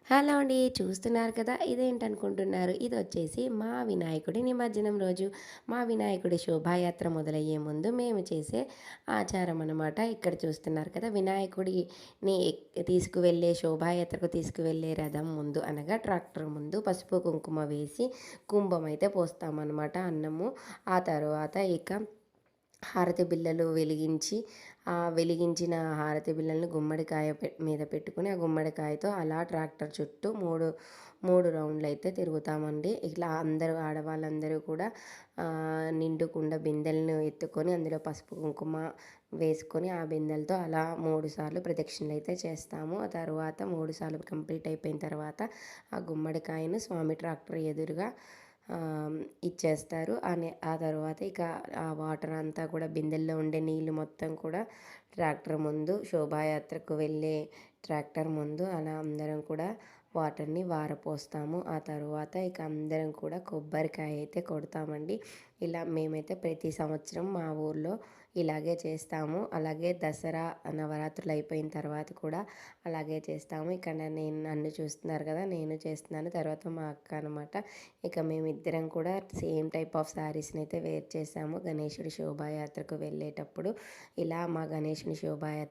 Hello అండి. చూస్తున్నారు కదా! ఇదేంటనుకుంటున్నారు? ఇదొచ్చేసి మా వినాయకుడి నిమజ్జనం రోజు. మా వినాయకుడి శోభాయాత్ర మొదలయ్యే ముందు మేము చేసే ఆచారం అనమాట. ఇక్కడ చూస్తున్నారు కదా! వినాయకుడిని తీసుకువెళ్ళే శోభాయాత్రకు తీసుకువెళ్ళే రథం ముందు అనగా ట్రాక్టర్ ముందు పసుపు, కుంకుమ వేసి కుంభమైతే పోస్తామనమాట అన్నము. ఆ తర్వాత ఇక హారతి బిళ్ళలు వెలిగించి, ఆ వెలిగించిన హారతి బిళ్ళలను గుమ్మడికాయ మీద పెట్టుకొని, ఆ గుమ్మడికాయతో అలా ట్రాక్టర్ చుట్టూ 3 రౌండ్లయితే తిరుగుతామండి. ఇట్లా అందరూ ఆడవాళ్ళందరూ కూడా నిండు కుండ బిందెలను ఎత్తుకొని, అందులో పసుపు, కుంకుమ వేసుకొని, ఆ బిందెలతో అలా 3 సార్లు ప్రదక్షిణలయితే చేస్తాము. ఆ తర్వాత 3 సార్లు కంప్లీట్ అయిపోయిన తర్వాత, ఆ గుమ్మడికాయను స్వామి ట్రాక్టర్ ఎదురుగా ఇచ్చేస్తారు. ఆ తర్వాత ఇక ఆ వాటర్ అంతా కూడా బిందెల్లో ఉండే నీళ్ళు మొత్తం కూడా ట్రాక్టర్ ముందు శోభాయాత్రకు వెళ్ళే ట్రాక్టర్ ముందు అలా అందరం కూడా వాటర్ని వారపోస్తాము. ఆ తర్వాత ఇక అందరం కూడా కొబ్బరికాయ అయితే కొడతామండి. ఇలా మేమైతే ప్రతి సంవత్సరం మా ఊర్లో ఇలాగే చేస్తాము. అలాగే దసరా నవరాత్రులు అయిపోయిన తర్వాత కూడా అలాగే చేస్తాము. ఇక్కడ నన్ను చూస్తున్నారు కదా! నేను చేస్తున్నాను. తర్వాత మా అక్క అనమాట. ఇక మేమిద్దరం కూడా సేమ్ టైప్ ఆఫ్ శారీస్ని అయితే వేర్ చేసాము గణేశుడి శోభాయాత్రకు వెళ్ళేటప్పుడు. ఇలా మా గణేశుని శోభాయాత్ర